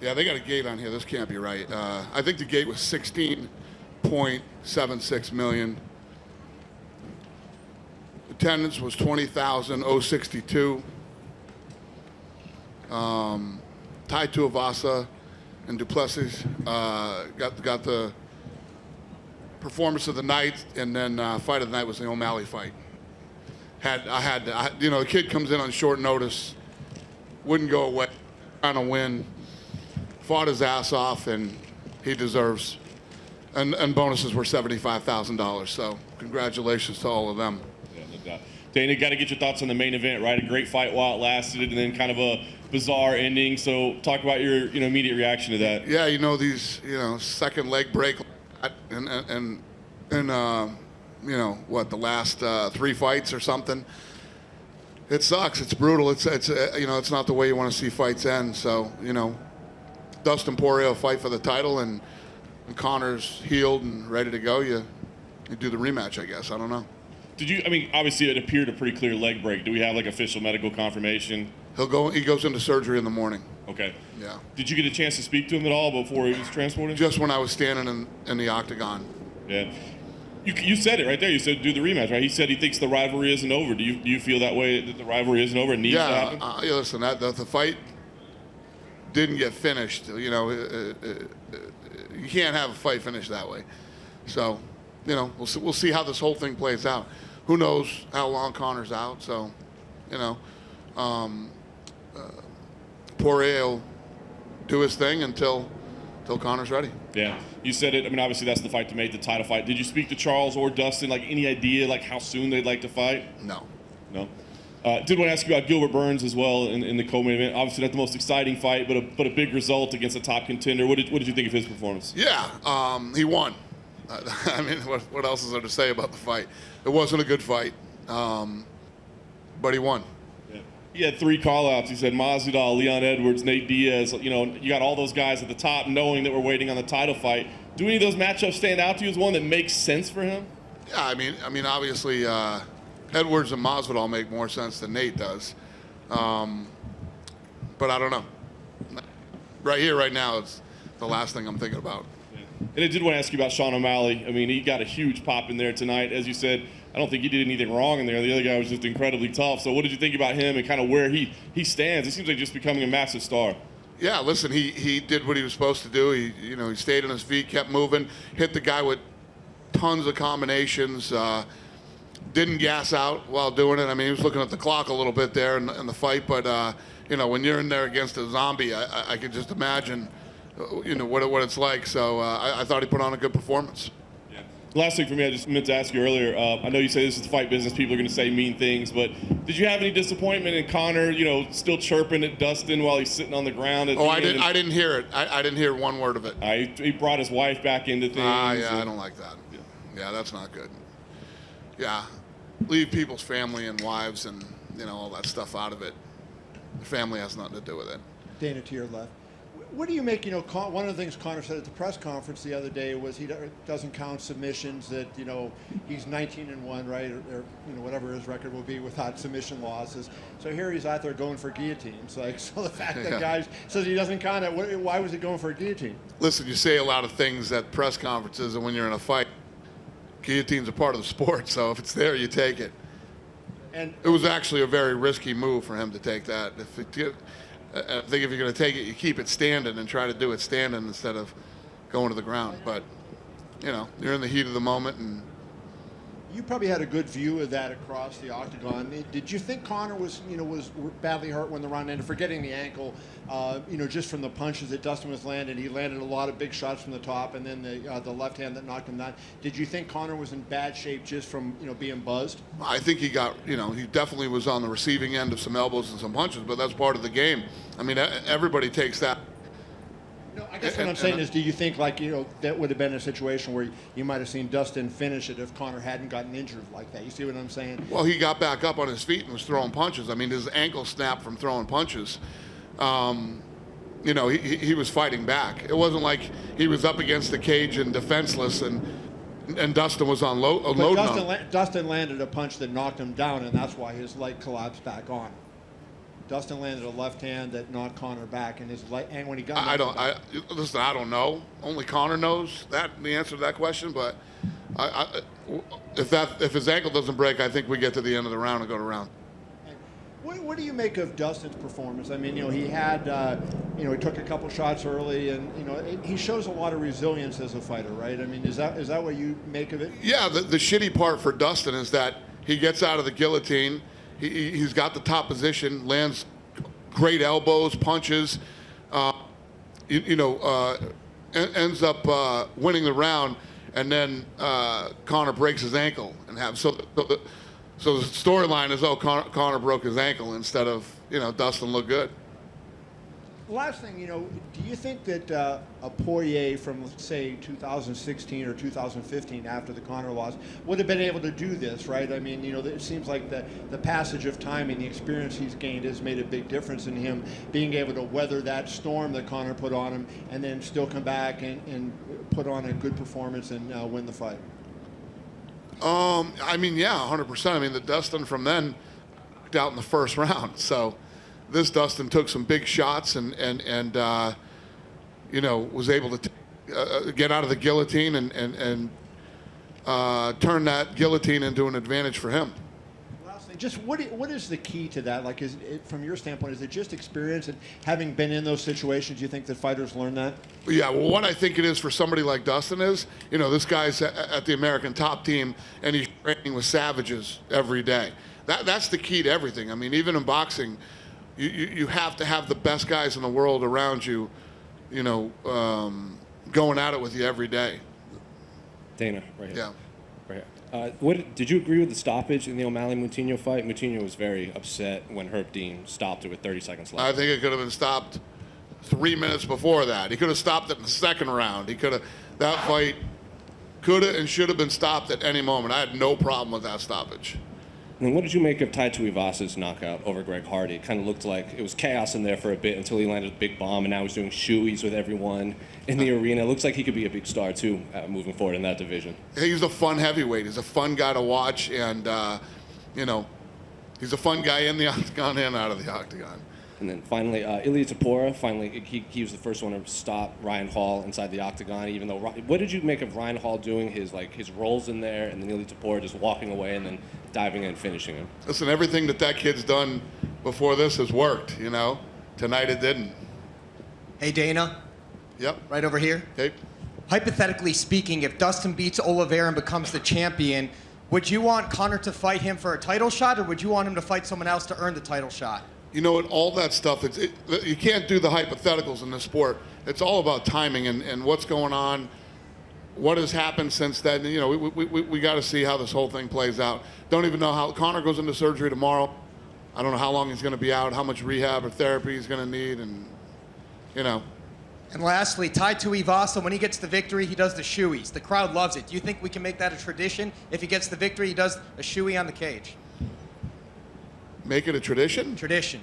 Yeah, they got a gate on here. This can't be right. I think the gate was 16.76 million. Attendance was 20,062. Tai Tuivasa and Duplessis got the performance of the night, and then fight of the night was the O'Malley fight. The kid comes in on short notice, wouldn't go away, trying to win, fought his ass off, and he deserves. And bonuses were $75,000. So congratulations to all of them. Yeah, no doubt. Dana, got to get your thoughts on the main event, right? A great fight while it lasted, and then kind of a bizarre ending. So talk about your immediate reaction to that. Yeah, these second leg break, and the last 3 fights or something. It sucks. It's brutal. It's not the way you want to see fights end. So Dustin Poirier will fight for the title, and Conor's healed and ready to go. You do the rematch, I guess. I don't know. Obviously it appeared a pretty clear leg break. Do we have official medical confirmation? He goes into surgery in the morning. Okay. Yeah. Did you get a chance to speak to him at all before he was transported? Just when I was standing in the octagon. Yeah. You said it right there. You said do the rematch, right? He said he thinks the rivalry isn't over. Do you feel that way, that the rivalry isn't over and needs to happen? Listen, the fight didn't get finished. You can't have a fight finished that way. So, we'll see how this whole thing plays out. Who knows how long Conor's out? So, Poirier will do his thing until Conor's ready. Yeah, you said it. Obviously that's the fight to make, the title fight. Did you speak to Charles or Dustin? Any idea how soon they'd like to fight? No. Did want to ask you about Gilbert Burns as well in the co-main event. Obviously not the most exciting fight, but a big result against a top contender. What did you think of his performance? Yeah, he won. What else is there to say about the fight? It wasn't a good fight, but he won. Yeah. He had 3 call-outs. He said Masvidal, Leon Edwards, Nate Diaz. You got all those guys at the top knowing that we're waiting on the title fight. Do any of those matchups stand out to you as one that makes sense for him? Yeah, obviously Edwards and Masvidal make more sense than Nate does. But I don't know. Right here, right now, it's the last thing I'm thinking about. And I did want to ask you about Sean O'Malley. He got a huge pop in there tonight. As you said, I don't think he did anything wrong in there. The other guy was just incredibly tough. So what did you think about him and kind of where he stands? He seems like just becoming a massive star. Yeah, listen, he did what he was supposed to do. He stayed on his feet, kept moving, hit the guy with tons of combinations, didn't gas out while doing it. He was looking at the clock a little bit there in the fight, but when you're in there against a zombie, I could just imagine what it's like. So I thought he put on a good performance. Yeah. Last thing for me, I just meant to ask you earlier. I know you say this is the fight business. People are going to say mean things, but did you have any disappointment in Conor? Still chirping at Dustin while he's sitting on the ground. I didn't hear it. I didn't hear one word of it. He brought his wife back into things. Yeah, I don't like that. Yeah, that's not good. Yeah, leave people's family and wives and all that stuff out of it. The family has nothing to do with it. Dana, to your left. What do you make, one of the things Conor said at the press conference the other day was he doesn't count submissions, that, he's 19-1, right, or whatever his record will be without submission losses. So here he's out there going for guillotines. So the fact that guys says he doesn't count it, why was he going for a guillotine? Listen, you say a lot of things at press conferences, and when you're in a fight, guillotines are part of the sport, so if it's there, you take it. And it was actually a very risky move for him to take that. I think if you're going to take it, you keep it standing and try to do it standing instead of going to the ground. But, you're in the heat of the moment. And you probably had a good view of that across the octagon. Did you think Conor was badly hurt when the round ended, forgetting the ankle, just from the punches that Dustin was landing? He landed a lot of big shots from the top, and then the left hand that knocked him down. Did you think Conor was in bad shape just from being buzzed? I think he got, he definitely was on the receiving end of some elbows and some punches, but that's part of the game. Everybody takes that. No, I guess what I'm saying is, do you think that would have been a situation where you might have seen Dustin finish it if Conor hadn't gotten injured like that? You see what I'm saying? Well, he got back up on his feet and was throwing punches. His ankle snapped from throwing punches. He was fighting back. It wasn't like he was up against the cage and defenseless and Dustin was on load. Dustin landed a punch that knocked him down, and that's why his leg collapsed back on. Dustin landed a left hand that knocked Conor back, and and when he got Listen, I don't know. Only Conor knows the answer to that question. But if his ankle doesn't break, I think we get to the end of the round and go to round. What do you make of Dustin's performance? I mean, he had, he took a couple shots early, and he shows a lot of resilience as a fighter, right? I mean, is that what you make of it? Yeah, the shitty part for Dustin is that he gets out of the guillotine. He's got the top position, lands great elbows, punches, ends up winning the round, and then Conor breaks his ankle and so the storyline is, Conor broke his ankle instead of, Dustin looked good. Last thing, do you think that a Poirier from, say, 2016 or 2015 after the Conor loss would have been able to do this, right? I mean, it seems like the passage of time and the experience he's gained has made a big difference in him being able to weather that storm that Conor put on him and then still come back and put on a good performance and win the fight. I mean, yeah, 100%. I mean, the Dustin from then knocked out in the first round. So this Dustin took some big shots and was able to get out of the guillotine and turn that guillotine into an advantage for him. Just what is the key to that? Like, from your standpoint, is it just experience and having been in those situations? You think that fighters learn that? Yeah, well, what I think it is for somebody like Dustin is, this guy's at the American top team, and he's training with savages every day. That's the key to everything. I mean, even in boxing, you have to have the best guys in the world around you, going at it with you every day. Dana, right here. Yeah. Right here. Did you agree with the stoppage in the O'Malley-Moutinho fight? Moutinho was very upset when Herb Dean stopped it with 30 seconds left. I think it could have been stopped 3 minutes before that. He could have stopped it in the second round. That fight could have and should have been stopped at any moment. I had no problem with that stoppage. And what did you make of Tai Tuivasa's knockout over Greg Hardy? It kind of looked like it was chaos in there for a bit until he landed a big bomb, and now he's doing shoeies with everyone in the arena. It looks like he could be a big star, too, moving forward in that division. He's a fun heavyweight. He's a fun guy to watch, and, he's a fun guy in the octagon and out of the octagon. And then finally, Ilia Topuria, he was the first one to stop Ryan Hall inside the octagon. Even though, what did you make of Ryan Hall doing his rolls in there, and then Ilia Topuria just walking away and then diving in and finishing him? Listen, everything that kid's done before this has worked. Tonight it didn't. Hey, Dana. Yep. Right over here. Okay. Hypothetically speaking, if Dustin beats Oliveira and becomes the champion, would you want Conor to fight him for a title shot, or would you want him to fight someone else to earn the title shot? All that stuff, you can't do the hypotheticals in this sport. It's all about timing and what's going on, what has happened since then. We got to see how this whole thing plays out. Don't even know how Conor goes into surgery tomorrow. I don't know how long he's going to be out, how much rehab or therapy he's going to need, and. And lastly, Tai Tuivasa, when he gets the victory, he does the shoeies. The crowd loves it. Do you think we can make that a tradition? If he gets the victory, he does a shoey on the cage. Make it a tradition? Tradition.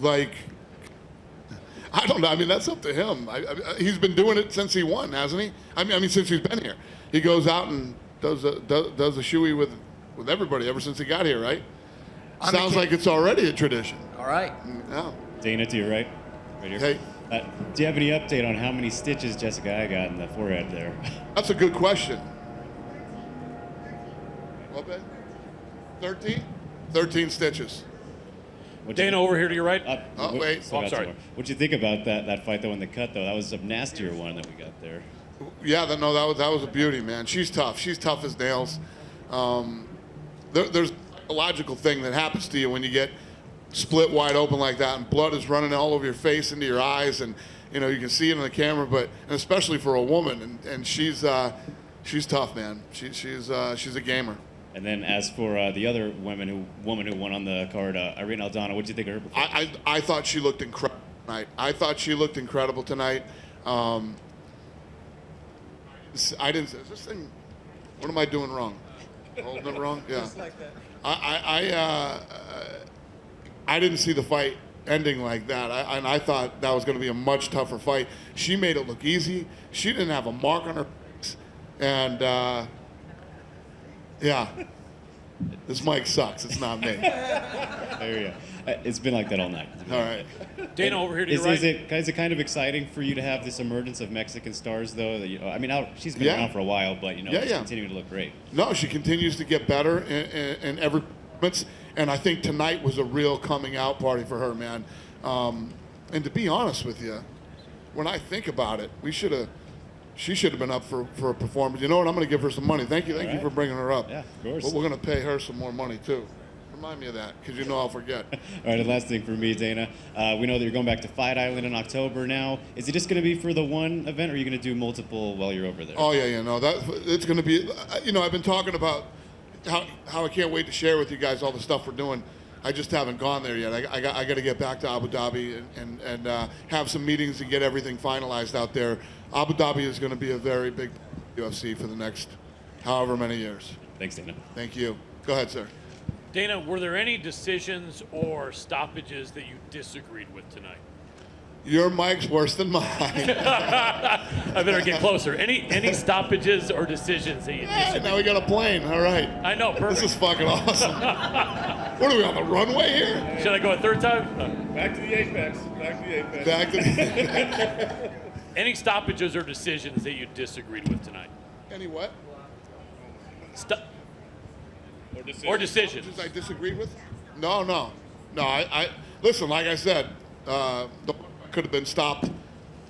I don't know. I mean, that's up to him. He's been doing it since he won, hasn't he? I mean, since he's been here. He goes out and does a shoey with everybody ever since he got here, right? Sounds like it's already a tradition. All right. Yeah. Dana, to your right. Right here. Hey. Do you have any update on how many stitches Jessica I got in the forehead there? That's a good question. What, Ben? 13? 13 stitches. Dana, over here to your right. Wait. I'm sorry. What'd you think about that fight, though, in the cut, though? That was a nastier one that we got there. Yeah, that was a beauty, man. She's tough. She's tough as nails. There's a logical thing that happens to you when you get split wide open like that, and blood is running all over your face, into your eyes, and you can see it on the camera. But and especially for a woman, and she's tough, man. She's a gamer. And then as for the other woman who won on the card, Irene Aldana, what did you think of her performance? I thought she looked incredible tonight. I didn't. Is this thing? What am I doing wrong? Holding it wrong? Yeah. Just like that. I didn't see the fight ending like that. I thought that was going to be a much tougher fight. She made it look easy. She didn't have a mark on her face. And, yeah. This mic sucks. It's not me. There you go. It's been like that all night. All right. Dana, over here to your Is right. it kind of exciting for you to have this emergence of Mexican stars, though? That I mean, she's been Yeah. around for a while, but Yeah, she's yeah. continuing to look great. No, she continues to get better in every performance, and I think tonight was a real coming out party for her, man. And to be honest with you, when I think about it, she should have been up for a performance. You know what? I'm going to give her some money. Thank you Right. for bringing her up. Yeah, of course. But we're going to pay her some more money too. Remind me of that, because you know I'll forget. All right, and last thing for me, Dana. We know that you're going back to Fight Island in October now. Is it just going to be for the one event, or are you going to do multiple while you're over there? Oh yeah, no, it's going to be. I've been talking about how I can't wait to share with you guys all the stuff we're doing. I just haven't gone there yet. I got to get back to Abu Dhabi and have some meetings and get everything finalized out there. Abu Dhabi is going to be a very big UFC for the next however many years. Thanks, Dana. Thank you. Go ahead, sir. Dana, were there any decisions or stoppages that you disagreed with tonight? Your mic's worse than mine. I better get closer. Any stoppages or decisions that you disagreed? Now we got a plane. All right. I know, perfect. This is fucking awesome. What are we on the runway here? Should I go a third time? Back to the apex. Back to the Any stoppages or decisions that you disagreed with tonight? Any what? Or decisions. I disagreed with? No. I listen. Like I said, could have been stopped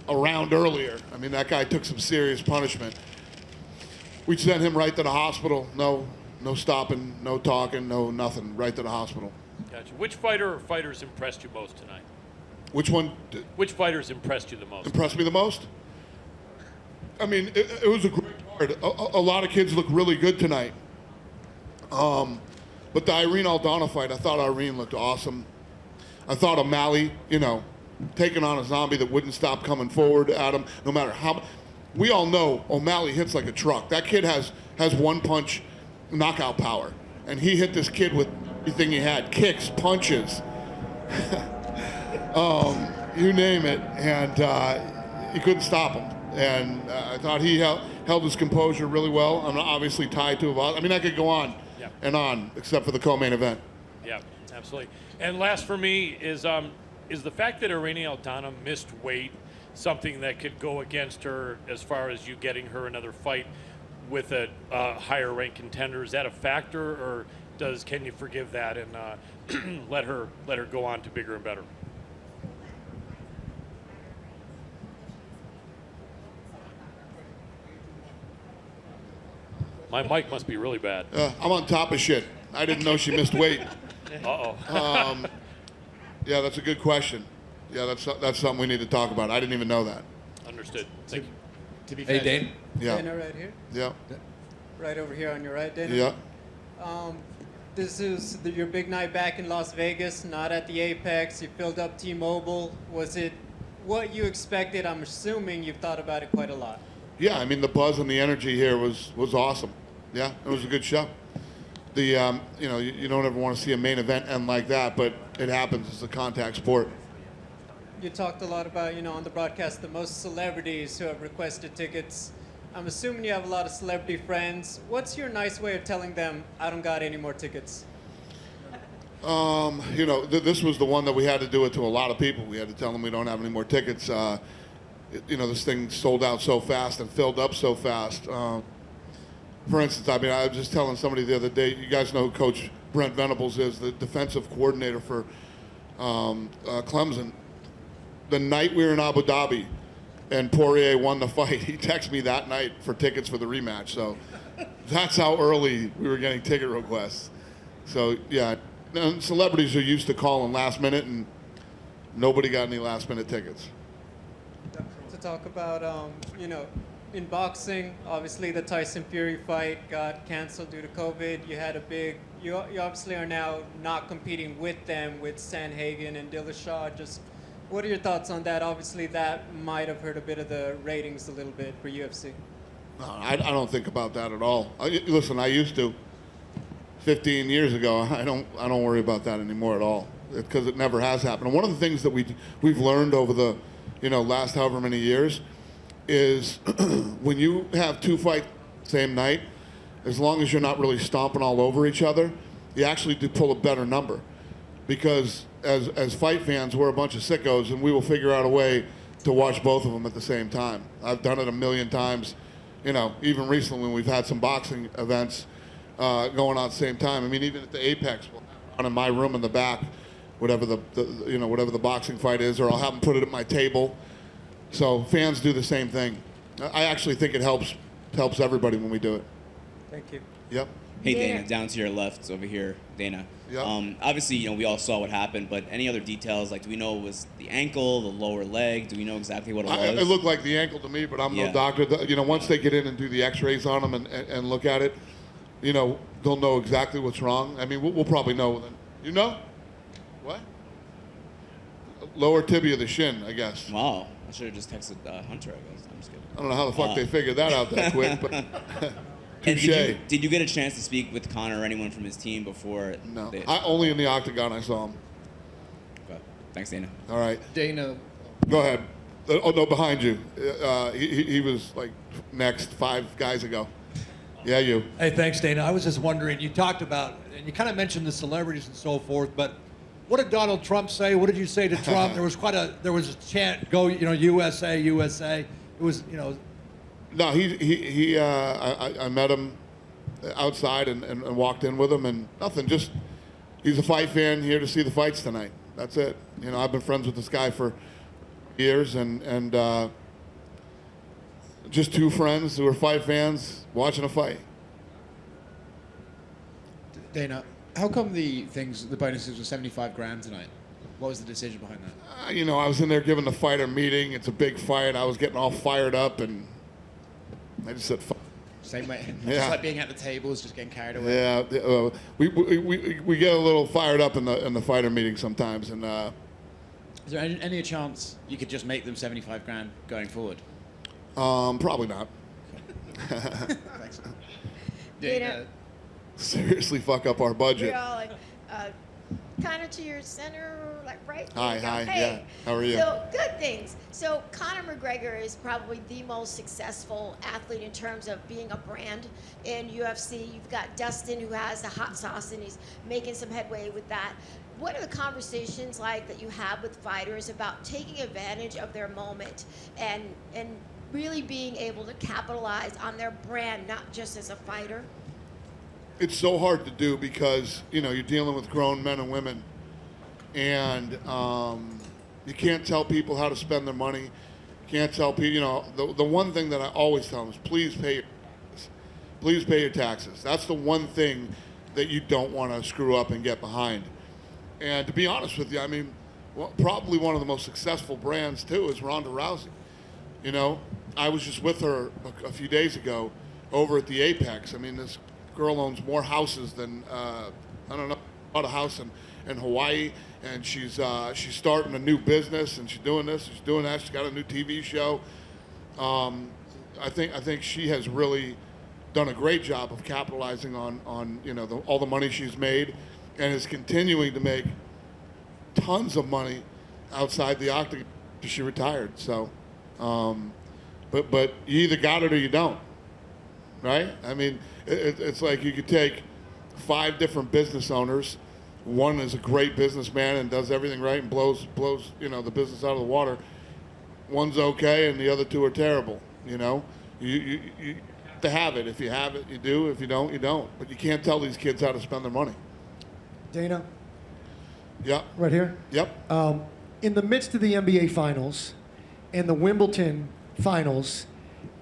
a round earlier. I mean, that guy took some serious punishment. We sent him right to the hospital. No stopping, no talking, no nothing. Right to the hospital. Gotcha. Which fighter or fighters impressed you most tonight? Which one Which fighters impressed you the most? impressed me the most? I mean, it was a great card. A lot of kids look really good tonight. But the Irene Aldana fight, I thought Irene looked awesome. I thought O'Malley, taking on a zombie that wouldn't stop coming forward at him, no matter how. We all know O'Malley hits like a truck. That kid has one punch knockout power, and he hit this kid with everything he had: kicks, punches, you name it, and he couldn't stop him. And I thought he held his composure really well. I'm obviously tied to I mean, I could go on and on, except for the co-main event. Yeah, absolutely. And last for me is the fact that Irene Aldana missed weight something that could go against her as far as you getting her another fight with a higher ranked contender? Is that a factor, or can you forgive that and let her go on to bigger and better? My mic must be really bad. I'm on top of shit. I didn't know she missed weight. Uh-oh. Yeah, that's a good question. Yeah, that's something we need to talk about. I didn't even know that. Understood. Thank you. To be Hey, fair, Dane. Yeah. Dana right here, Yeah. right over here on your right, Dana. Yeah. This is your big night back in Las Vegas, not at the Apex. You filled up T-Mobile. Was it what you expected? I'm assuming you've thought about it quite a lot. Yeah, I mean, the buzz and the energy here was awesome. Yeah, it was a good show. You don't ever want to see a main event end like that, but it happens. It's a contact sport. You talked a lot about, on the broadcast, the most celebrities who have requested tickets. I'm assuming you have a lot of celebrity friends. What's your nice way of telling them, I don't got any more tickets? This was the one that we had to do it to a lot of people. We had to tell them we don't have any more tickets. This thing sold out so fast and filled up so fast. For instance, I was just telling somebody the other day, you guys know who Coach Brent Venables is, the defensive coordinator for Clemson. The night we were in Abu Dhabi and Poirier won the fight, he texted me that night for tickets for the rematch. So that's how early we were getting ticket requests. So, yeah, and celebrities are used to calling last minute, and nobody got any last minute tickets. To talk about, in boxing, obviously the Tyson Fury fight got canceled due to COVID. You obviously are now not competing with them, with Sanhagen and Dillashaw. Just what are your thoughts on that? Obviously that might have hurt a bit of the ratings a little bit for UFC. No, I don't think about that at all. Listen, I used to 15 years ago. I don't worry about that anymore at all, because it never has happened. And one of the things that we've learned over the last however many years is when you have two fights same night, as long as you're not really stomping all over each other, you actually do pull a better number. Because as fight fans, we're a bunch of sickos, and we will figure out a way to watch both of them at the same time. I've done it a million times, you know, even recently when we've had some boxing events going on at the same time. I mean, even at the Apex, we'll have one in my room in the back, whatever whatever the boxing fight is, or I'll have them put it at my table. So fans do the same thing. I actually think it helps everybody when we do it. Thank you. Yep. Hey, Dana, down to your left over here, Dana. Yep. Obviously, you know, we all saw what happened, but any other details? Like, do we know it was the ankle, the lower leg? Do we know exactly what it was? It looked like the ankle to me, but I'm no doctor. You know, once they get in and do the x-rays on them and look at it, you know, they'll know exactly what's wrong. I mean, we'll probably know. You know? What? Lower tibia of the shin, I guess. Wow. I should have just texted Hunter, I guess. I'm just kidding. I don't know how the fuck they figured that out that quick, but And touche. did you get a chance to speak with Conor or anyone from his team before? No, only in the octagon I saw him. Okay. Thanks, Dana. All right. Dana, Go ahead. Oh, no, behind you. He was like next 5 guys ago. Yeah, you. hey, thanks, Dana. I was just wondering, you talked about, and you kind of mentioned the celebrities and so forth, but what did Donald Trump say? What did you say to Trump? There was a chant, go, you know, USA, USA. It was, you know. No, I met him outside and walked in with him, and nothing. Just he's a fight fan here to see the fights tonight. That's it. You know, I've been friends with this guy for years, and just 2 friends who are fight fans watching a fight. Dana, how come the bonuses were 75 grand tonight? What was the decision behind that? You know, I was in there giving the fighter meeting. It's a big fight. I was getting all fired up, and I just said, "Fuck." Same way, Yeah. just like being at the tables, just getting carried away. Yeah, we get a little fired up in the fighter meeting sometimes, and Is there any chance you could just make them 75 grand going forward? probably not. Thanks. Dana, Seriously, fuck up our budget. we're all like, kind of to your center, like right. Hi, there you go. hi, yeah. How are you? So good things. So Conor McGregor is probably the most successful athlete in terms of being a brand in UFC. You've got Dustin, who has the hot sauce, and he's making some headway with that. What are the conversations like that you have with fighters about taking advantage of their moment and really being able to capitalize on their brand, not just as a fighter? It's so hard to do because, you know, you're dealing with grown men and women, and you can't tell people how to spend their money. You can't tell people, you know, the one thing that I always tell them is please pay your taxes. Please pay your taxes. That's the one thing that you don't want to screw up and get behind. And to be honest with you, I mean, probably one of the most successful brands too is Ronda Rousey. You know, I was just with her a few days ago over at the Apex. I mean, this girl owns more houses than I don't know, bought a house in Hawaii, and she's starting a new business, and she's doing this, she's doing that. She's got a new TV show. I think she has really done a great job of capitalizing on you know all the money she's made, and is continuing to make tons of money outside the octagon. She retired, so but you either got it or you don't, right? I mean, it's like you could take 5 different business owners. One is a great businessman and does everything right and blows you know the business out of the water. One's okay and the other 2 are terrible. You know, you have to have it. If you have it, you do. If you don't, you don't. But you can't tell these kids how to spend their money. Dana, Yep. right here. Yep. In the midst of the NBA Finals and the Wimbledon Finals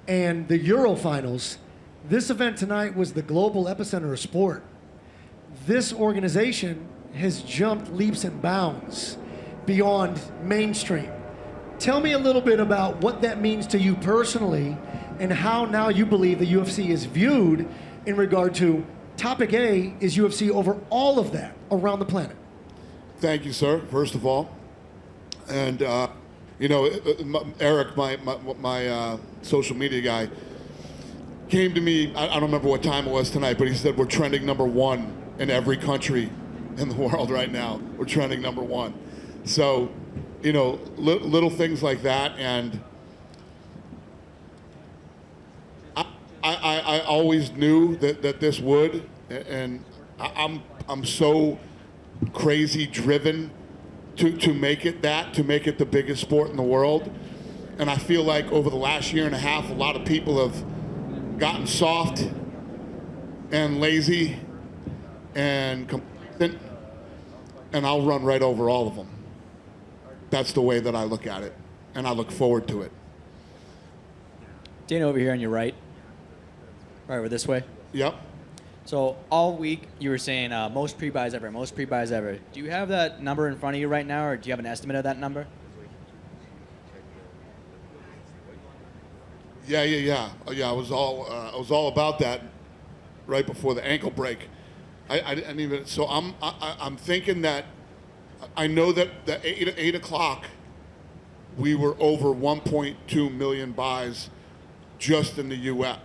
and the Euro Finals, this event tonight was the global epicenter of sport. This organization has jumped leaps and bounds beyond mainstream. Tell me a little bit about what that means to you personally and how now you believe the UFC is viewed in regard to topic A is UFC over all of that around the planet. Thank you, sir, first of all. And, you know, Eric, my social media guy, came to me, I don't remember what time it was tonight, but he said we're trending #1 in every country in the world right now. We're trending #1. So, you know, little things like that, and I'll always knew that this would, and I'm so crazy driven to make it the biggest sport in the world. And I feel like over the last year and a half, a lot of people have gotten soft and lazy and complacent, and I'll run right over all of them. That's the way that I look at it, and I look forward to it. Dana, over here on your right. Right, we're this way. Yep. So all week you were saying most pre-buys ever, most pre-buys ever. Do you have that number in front of you right now, or do you have an estimate of that number? Yeah. I was all about that right before the ankle break. I didn't even. So I'm thinking that I know that the 8 o'clock we were over 1.2 million buys just in the U.S.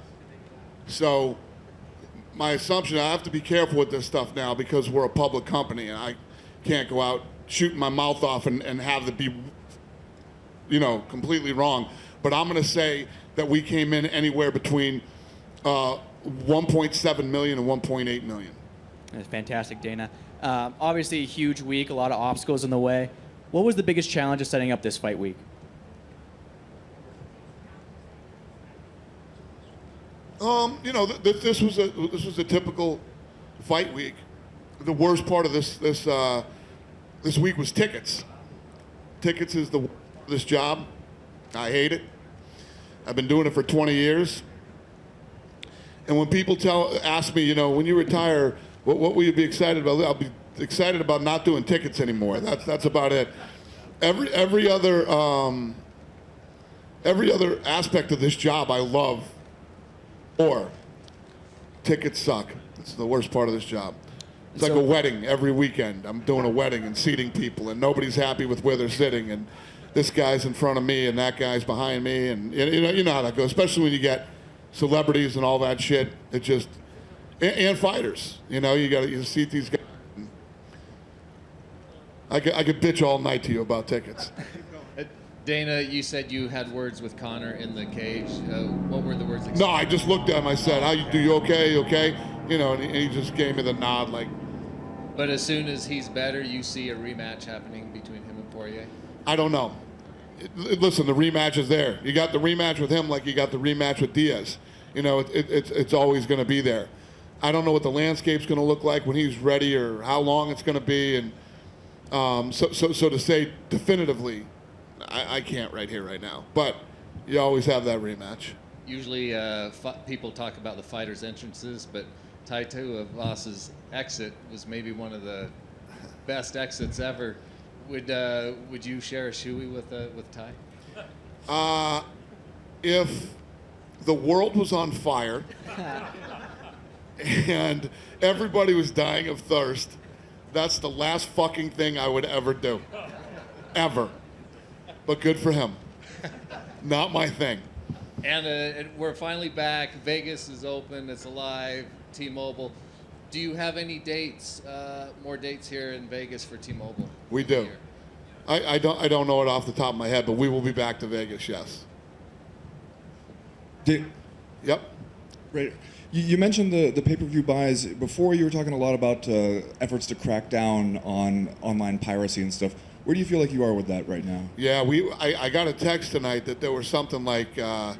So my assumption, I have to be careful with this stuff now because we're a public company and I can't go out shooting my mouth off and have it be, completely wrong. But I'm going to say that we came in anywhere between 1.7 million and 1.8 million. That's fantastic, Dana. Obviously, a huge week, a lot of obstacles in the way. What was the biggest challenge of setting up this fight week? This was a typical fight week. The worst part of this week was tickets. Tickets is this job. I hate it. I've been doing it for 20 years. And when people ask me, when you retire, what will you be excited about? I'll be excited about not doing tickets anymore. That's about it. Every other aspect of this job I love. Or tickets suck. It's the worst part of this job. It's like a wedding every weekend. I'm doing a wedding and seating people, and nobody's happy with where they're sitting, and this guy's in front of me and that guy's behind me, and you know how that goes. Especially when you get celebrities and all that shit. It just and fighters. You seat these guys. I could bitch all night to you about tickets. Dana, you said you had words with Conor in the cage. What were the words? No, I just looked at him. I said, "How you do? You okay? You okay?" And he just gave me the nod, like. But as soon as he's better, you see a rematch happening between him and Poirier. I don't know. Listen, the rematch is there. You got the rematch with him, like you got the rematch with Diaz. It's always going to be there. I don't know what the landscape's going to look like when he's ready, or how long it's going to be, and so to say definitively. I can't right here, right now. But you always have that rematch. Usually people talk about the fighters' entrances, but Tai Tuivasa's exit was maybe one of the best exits ever. Would you share a shoey with Tai? If the world was on fire and everybody was dying of thirst, that's the last fucking thing I would ever do. Ever. But good for him. Not my thing. And we're finally back. Vegas is open. It's alive. T-Mobile. Do you have any dates, more dates here in Vegas for T-Mobile? We do. I don't know it off the top of my head, but we will be back to Vegas, yes. Yep. Right. You mentioned the pay-per-view buys. Before, you were talking a lot about efforts to crack down on online piracy and stuff. Where do you feel like you are with that right now? Yeah, I got a text tonight that there was something like, there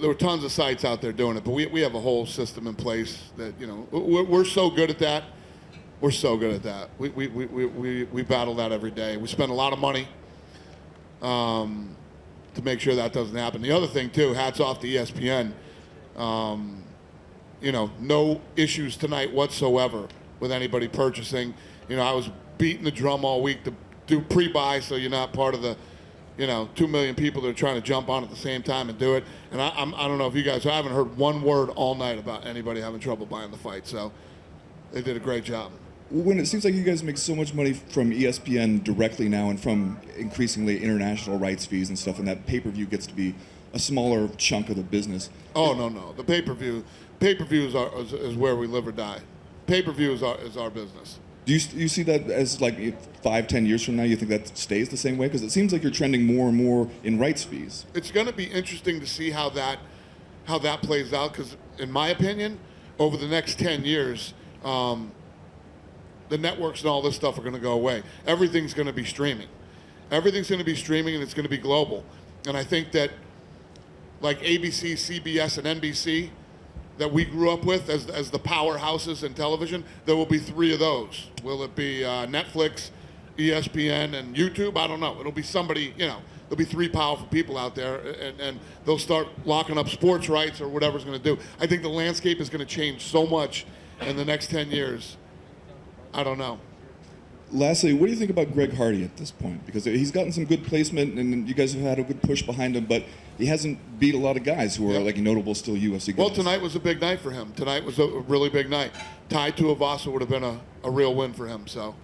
were tons of sites out there doing it, but we have a whole system in place that, we're so good at that. We're so good at that. We battle that every day. We spend a lot of money to make sure that doesn't happen. The other thing, too, hats off to ESPN. No issues tonight whatsoever with anybody purchasing. I was beating the drum all week to do pre-buy, so you're not part of the, 2 million people that are trying to jump on at the same time and do it. And I don't know if you guys, I haven't heard one word all night about anybody having trouble buying the fight. So they did a great job. When it seems like you guys make so much money from ESPN directly now and from increasingly international rights fees and stuff, and that pay-per-view gets to be a smaller chunk of the business. Oh, no. The pay-per-view is where we live or die. Pay-per-view is our business. Do you see that as like 5-10 years from now, you think that stays the same way? Because it seems like you're trending more and more in rights fees. It's going to be interesting to see how that how that plays out, because in my opinion, over the next 10 years, the networks and all this stuff are going to go away. Everything's going to be streaming. Everything's going to be streaming, and it's going to be global. And I think that, like ABC, CBS, and NBC, that we grew up with as the powerhouses in television, there will be 3 of those. Will it be Netflix, ESPN, and YouTube? I don't know. It'll be somebody, there'll be 3 powerful people out there, and they'll start locking up sports rights or whatever's going to do. I think the landscape is going to change so much in the next 10 years. I don't know. Lastly, what do you think about Greg Hardy at this point? Because he's gotten some good placement, and you guys have had a good push behind him, but he hasn't beat a lot of guys who are like notable still UFC guys. Well, tonight was a big night for him. Tonight was a really big night. Tai Tuivasa would have been a real win for him. So,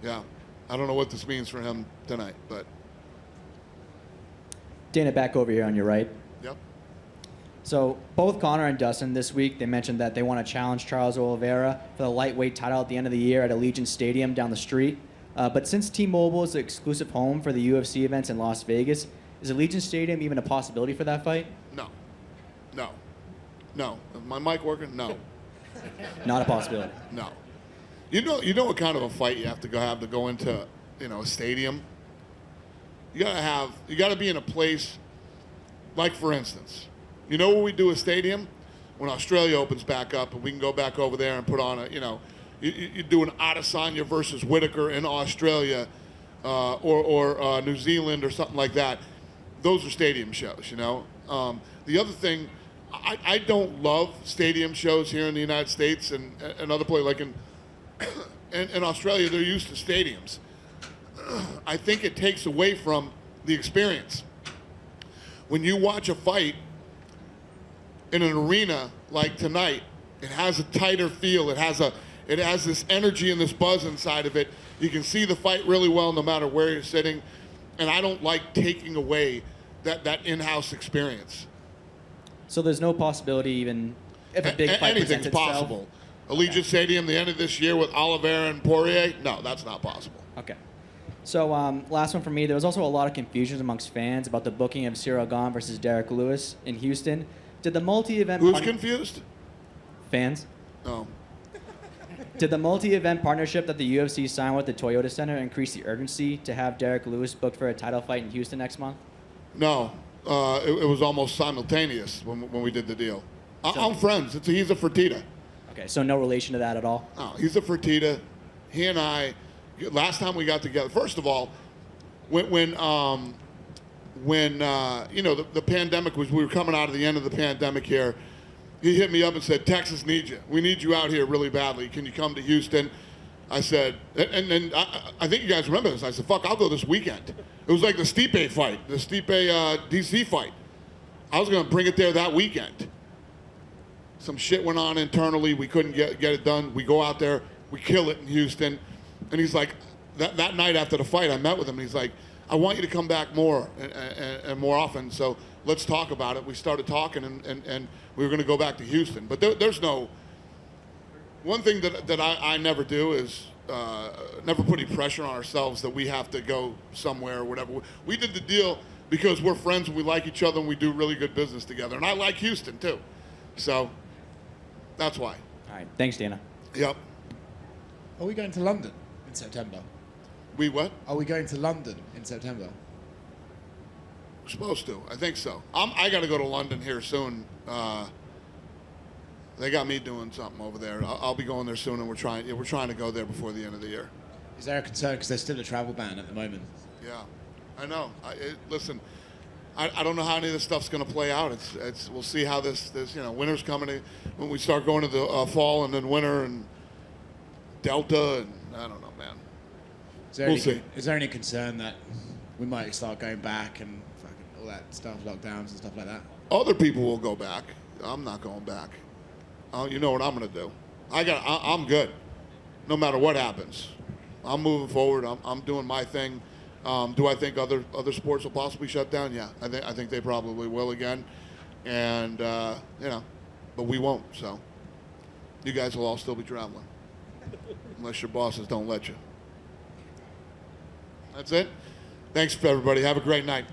yeah, I don't know what this means for him tonight, but Dana, back over here on your right. Yep. So both Conor and Dustin this week, they mentioned that they want to challenge Charles Oliveira for the lightweight title at the end of the year at Allegiant Stadium down the street. But since T-Mobile is the exclusive home for the UFC events in Las Vegas, is Allegiant Stadium even a possibility for that fight? No. Is my mic working? No. Not a possibility. No. You know what kind of a fight you have to go into, a stadium? You gotta be in a place, like for instance, where we do a stadium? When Australia opens back up and we can go back over there and put on you do an Adesanya versus Whitaker in Australia, or New Zealand or something like that. Those are stadium shows, The other thing, I don't love stadium shows here in the United States and other places, like in Australia, they're used to stadiums. I think it takes away from the experience. When you watch a fight in an arena like tonight, it has a tighter feel. It has this energy and this buzz inside of it. You can see the fight really well no matter where you're sitting. And I don't like taking away that in-house experience. So there's no possibility even if a big fight anything's presents itself? possible. Allegiant Stadium, the end of this year with Oliveira and Poirier? No, that's not possible. Okay. So last one for me. There was also a lot of confusion amongst fans about the booking of Cyril Gane versus Derek Lewis in Houston. Did the multi-event... Who's confused? Fans. Oh. Did the multi-event partnership that the UFC signed with the Toyota Center increase the urgency to have Derek Lewis booked for a title fight in Houston next month? No. It was almost simultaneous when we did the deal. I'm friends. He's a Fertitta. Okay, so no relation to that at all? No, he's a Fertitta. He and I, last time we got together, first of all, when the pandemic we were coming out of the end of the pandemic here, he hit me up and said, Texas needs you. We need you out here really badly. Can you come to Houston? I said, and I think you guys remember this. I said, fuck, I'll go this weekend. It was like the Stipe fight, the Stipe DC fight. I was going to bring it there that weekend. Some shit went on internally. We couldn't get it done. We go out there. We kill it in Houston. And he's like, that night after the fight, I met with him. And he's like, I want you to come back more and more often. So let's talk about it. We started talking, and we were going to go back to Houston. But there's no... One thing that I never do is never put any pressure on ourselves that we have to go somewhere or whatever. We did the deal because we're friends and we like each other and we do really good business together. And I like Houston, too. So that's why. All right. Thanks, Dana. Yep. Are we going to London in September? We what? Are we going to London in September? We're supposed to. I think so. I got to go to London here soon. They got me doing something over there. I'll be going there soon, and we're trying to go there before the end of the year. Is there a concern because there's still a travel ban at the moment? Yeah, I know. Listen, I don't know how any of this stuff's going to play out. We'll see how this winter's coming when we start going to the fall and then winter and Delta, and I don't know, man. We'll see. Is there any concern that we might start going back and fucking all that stuff, lockdowns and stuff like that? Other people will go back. I'm not going back. You know what I'm going to do. I'm good. No matter what happens, I'm moving forward. I'm doing my thing. Do I think other sports will possibly shut down? Yeah, I think they probably will again, and but we won't. So you guys will all still be traveling, unless your bosses don't let you. That's it. Thanks for everybody. Have a great night.